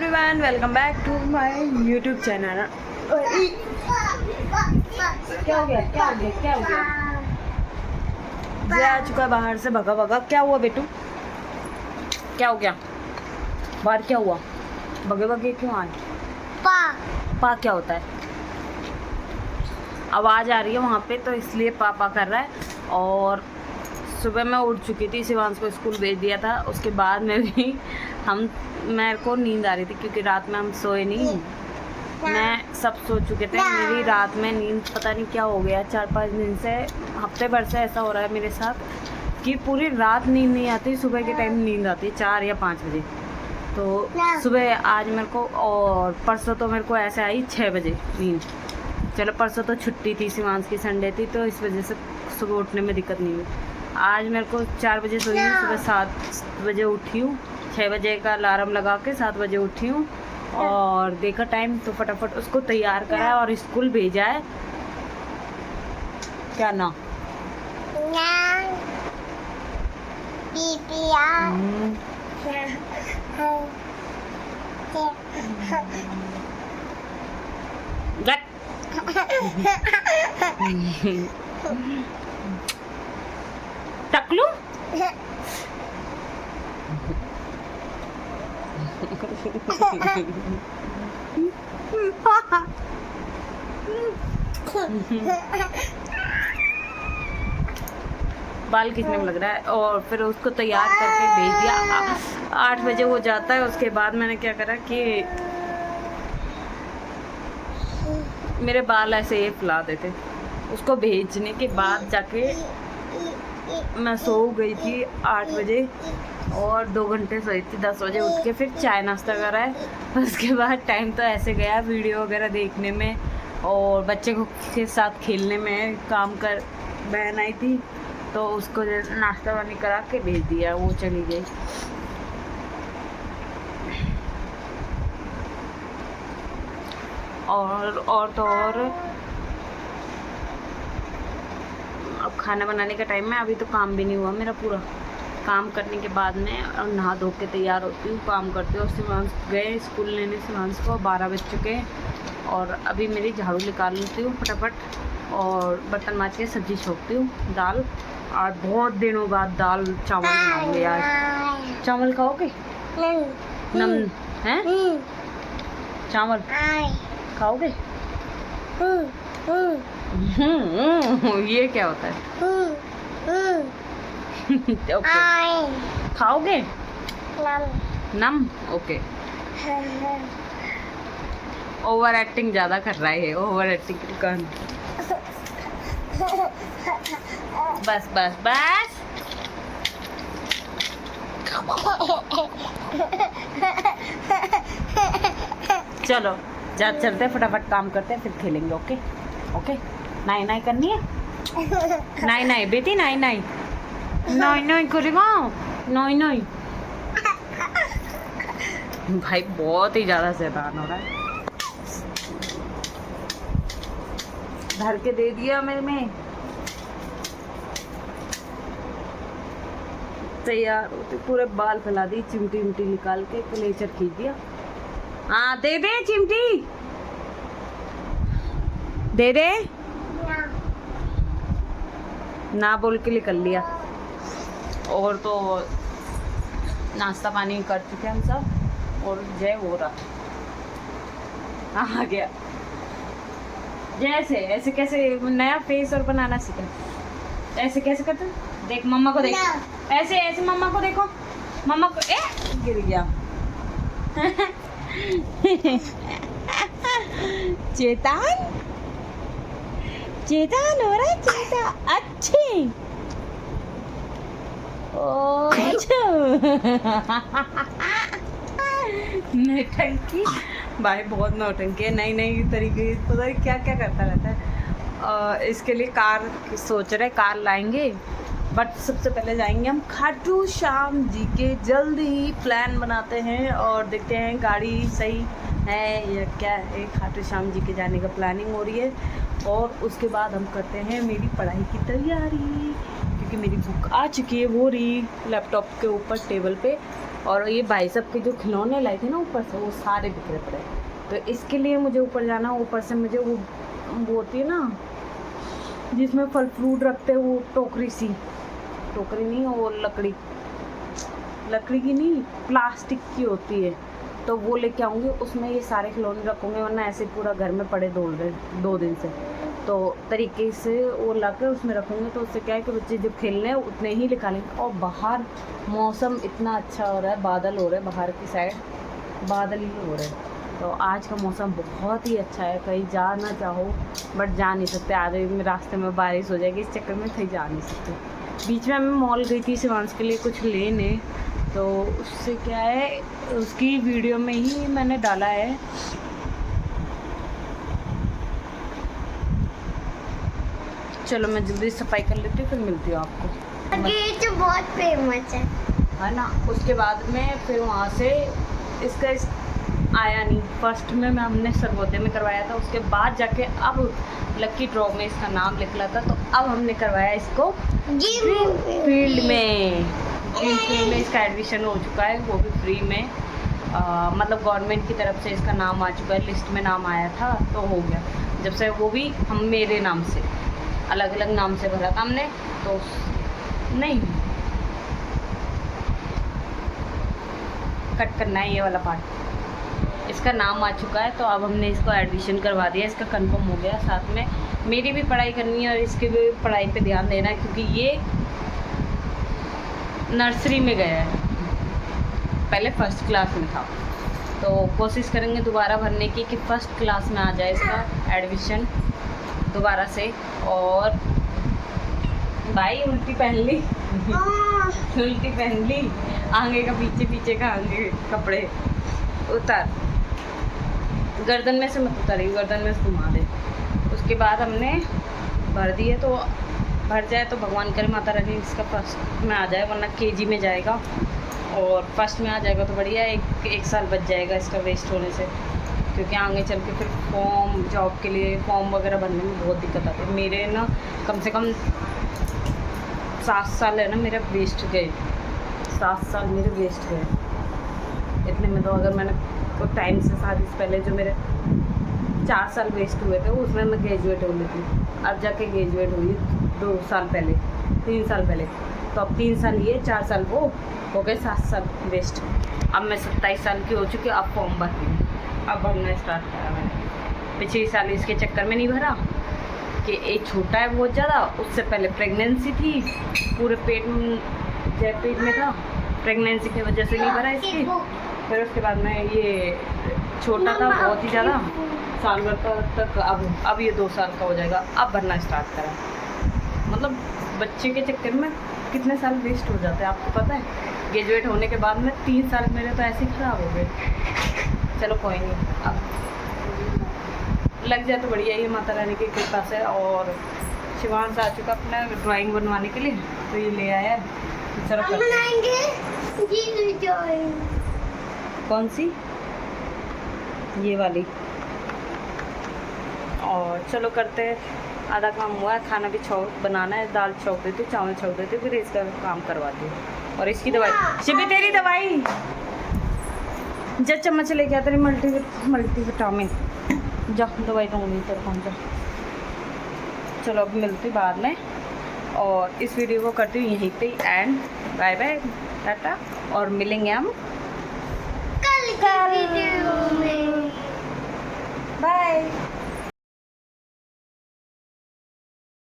Everyone, welcome back to my YouTube channel. क्या हो गया? जय आ चुका है बाहर से भगा भगा। क्या हुआ बेटू? क्या हो गया? बाहर क्या हुआ? भगे भगे क्यों आए? पा क्या होता है? आवाज़ आ रही है वहाँ पे, तो इसलिए पापा कर रहा है। और सुबह मैं उठ चुकी थी, शिवांश को स्कूल भेज दिया था। उसके बाद में भी मेरे को नींद आ रही थी क्योंकि रात में हम सोए नहीं। मैं सब सो चुके थे। मेरी रात में नींद पता नहीं क्या हो गया, 4-5 दिन से, हफ्ते भर से ऐसा हो रहा है मेरे साथ कि पूरी रात नींद नहीं आती। सुबह के टाइम नींद आती है 4 या 5 बजे। तो सुबह आज मेरे को, और परसों तो मेरे को ऐसे आई 6 बजे नींद। चलो परसों तो छुट्टी थी, शिवांश की संडे थी, तो इस वजह से सुबह उठने में दिक्कत नहीं हुई। आज मेरे को 4 बजे सोई हूँ, सुबह 7 बजे उठी हूँ। 6 बजे का अलार्म लगा के 7 बजे उठी हूँ और देखा टाइम तो फटाफट उसको तैयार करा है और स्कूल भेजा है। क्या ना टकलू बाल खींचने में लग रहा है। और फिर उसको तैयार करके भेज दिया। 8 बजे वो जाता है। उसके बाद मैंने क्या करा कि मेरे बाल ऐसे ही फैला देते। उसको भेजने के बाद जाके मैं सो गई थी 8 बजे और 2 घंटे सोई थी। 10 बजे उठ के फिर चाय नाश्ता करा है। उसके बाद टाइम तो ऐसे गया वीडियो वगैरह देखने में और बच्चे को के साथ खेलने में। काम कर बहन आई थी तो उसको नाश्ता वानी करा के भेज दिया, वो चली गई। और तो और अब खाना बनाने का टाइम है। अभी तो काम भी नहीं हुआ मेरा पूरा। काम करने के बाद में और नहा धो के तैयार होती हूँ, काम करती हूँ। शिवांश गए स्कूल लेने, शिवांश को 12 बज चुके हैं। और अभी मेरी झाड़ू निकाल लेती हूँ फटाफट और बर्तन माज के सब्जी छोंकती हूँ। दाल, आज बहुत दिनों बाद दाल चावल बनाऊंगी। आज चावल खाओगे? नम हैं? चावल खाओगे? ये क्या होता है? ओके खाओगे? नम ओके। ओवर एक्टिंग ज़्यादा कर रहा है, ओवर एक्टिंग की दुकान। बस बस बस। चलो जा चलते फटाफट काम करते हैं, फिर खेलेंगे। Okay okay. नाई नाई करनी है? नाई नाई बेटी, नाई नाई नाई नाई करेगा। नाई नाई भाई बहुत ही ज़्यादा शैतान हो रहा है। भर के दे दिया मेरे में। तैयार होते पूरे बाल फैला दी, चिमटी विमटी निकाल के कलेचर खींच दिया। हाँ दे दे चिमटी, दे दे ना बोल के निकल लिया। और तो नाश्ता पानी कर चुके हम सब और जय हो रहा आ गया। जैसे ऐसे कैसे नया फेस और बनाना सीखा? ऐसे कैसे करते? देख मम्मा को देख, ऐसे ऐसे मम्मा को देखो। मम्मा को गिर गया। चेतन चेतन हो रहा है, चेतन अच्छी। ओ नौटंकी भाई, बहुत नौटंकी है। नई नई तरीके पता नहीं क्या क्या करता रहता है। इसके लिए कार सोच रहे, कार लाएंगे। बट सबसे पहले जाएंगे हम खाटू श्याम जी के। जल्दी ही प्लान बनाते हैं और देखते हैं गाड़ी सही है या क्या है। खाटू श्याम जी के जाने का प्लानिंग हो रही है। और उसके बाद हम करते हैं मेरी पढ़ाई की तैयारी, क्योंकि मेरी बुक आ चुकी है, वो रही लैपटॉप के ऊपर टेबल पे। और ये भाई साहब के जो खिलौने लाए थे ना ऊपर से, वो सारे बिखरे पड़े। तो इसके लिए मुझे ऊपर जाना, ऊपर से मुझे वो होती है ना जिसमें फल फ्रूट रखते हैं, वो टोकरी सी, टोकरी नहीं, वो लकड़ी की नहीं, प्लास्टिक की होती है, तो वो लेके आऊँगी। उसमें ये सारे खिलौने रखूँगी, वरना ऐसे पूरा घर में पड़े डोल रहे 2 दिन से। तो तरीके से वो ला कर उसमें रखूँगी, तो उससे क्या है कि बच्चे जब खेलने हैं उतने ही निकालेंगे। और बाहर मौसम इतना अच्छा हो रहा है, बादल हो रहे हैं, बाहर की साइड बादल ही हो रहे हैं। तो आज का मौसम बहुत ही अच्छा है, कहीं जा ना चाहो बट जा नहीं सकते। आज रास्ते में बारिश हो जाएगी, इस चक्कर में कहीं जा नहीं सकते। बीच में मैं मॉल गई थी शिवांश के लिए कुछ लेने, तो उससे क्या है, उसकी वीडियो में ही मैंने डाला है। चलो मैं जल्दी सफाई कर लेती हूँ, फिर मिलती हूँ आपको। ये तो बहुत फेमस है ना। उसके बाद में फिर वहाँ से इसका आया नहीं। फर्स्ट में हमने सरवोदय में करवाया था, उसके बाद जाके अब लकी ड्रॉ में इसका नाम निकला था, तो अब हमने करवाया इसको फील्ड में। फील्ड में इसका एडमिशन हो चुका है, वो भी फ्री में। मतलब गवर्नमेंट की तरफ से इसका नाम आ चुका है, लिस्ट में नाम आया था तो हो गया। जब से वो भी हम मेरे नाम से, अलग अलग नाम से भरा था हमने, तो नहीं कट करना है ये वाला पार्ट। इसका नाम आ चुका है, तो अब हमने इसको एडमिशन करवा दिया, इसका कंफर्म हो गया। साथ में मेरी भी पढ़ाई करनी है और इसकी भी पढ़ाई पे ध्यान देना है, क्योंकि ये नर्सरी में गया है, पहले फर्स्ट क्लास में था। तो कोशिश करेंगे दोबारा भरने की कि फ़र्स्ट क्लास में आ जाए इसका एडमिशन दोबारा से। और भाई उल्टी पहन ली उल्टी पहन ली, आगे का पीछे, पीछे का आगे, कपड़े उतार, गर्दन में से मत उतारी, गर्दन में से घुमा दे। उसके बाद हमने भर दिए, तो भर जाए तो भगवान करे माता रानी इसका फर्स्ट में आ जाए, वरना केजी में जाएगा। और फर्स्ट में आ जाएगा तो बढ़िया, एक साल बच जाएगा इसका वेस्ट होने से, क्योंकि आगे चल के फिर फॉर्म, जॉब के लिए फॉर्म वगैरह भरने में बहुत दिक्कत आती है। मेरे ना कम से कम 7 साल है ना मेरा वेस्ट गए, 7 साल मेरे वेस्ट गए। इतने में तो अगर मैंने तो टाइम से शादी से पहले जो मेरे 4 साल वेस्ट हुए थे, उसमें मैं ग्रेजुएट हो गई थी। अब जाके ग्रेजुएट हुई 2 साल पहले, 3 साल पहले। तो अब 3 साल ये, 4 साल वो, हो गए 7 साल वेस्ट। अब मैं 27 साल की हो चुकी, अब फॉर्म भर रही हूँ, अब भरना स्टार्ट करा मैंने। पिछले साल इसके चक्कर में नहीं भरा कि एक छोटा है बहुत ज़्यादा, उससे पहले प्रेगनेंसी थी, पूरे पेट में था, प्रेगनेंसी की वजह से नहीं भरा इसकी। फिर उसके बाद में ये छोटा था बहुत ही ज़्यादा, साल भर तक। अब ये 2 साल का हो जाएगा, अब भरना स्टार्ट करा। मतलब बच्चे के चक्कर में कितने साल वेस्ट हो जाते हैं आपको पता है। ग्रेजुएट होने के बाद में 3 साल मेरे तो ऐसे ही ख़राब हो गए। चलो कोई नहीं, अब लग जाए तो बढ़िया ही, माता रानी की कृपा से। और शिवांश आ चुका अपना ड्राइंग बनवाने के लिए, तो ये ले आया है। चलो कौन सी, ये वाली। और चलो करते हैं, आधा काम हुआ है, खाना भी बनाना है, दाल छौंक देती हूँ, चावल छौंक देती हूँ, फिर इसका काम करवाती हूँ। और इसकी दवाई, शिवी तेरी दवाई, जब चम्मच लेके आ तेरी मल्टीविटामिन, जा दवाई दूँगी तेरे को, जा। चलो अब मिलती बाद में, और इस वीडियो को करती हूँ यहीं पे एंड। बाय बाय, टाटा, और मिलेंगे हम कल वीडियो में। बाय।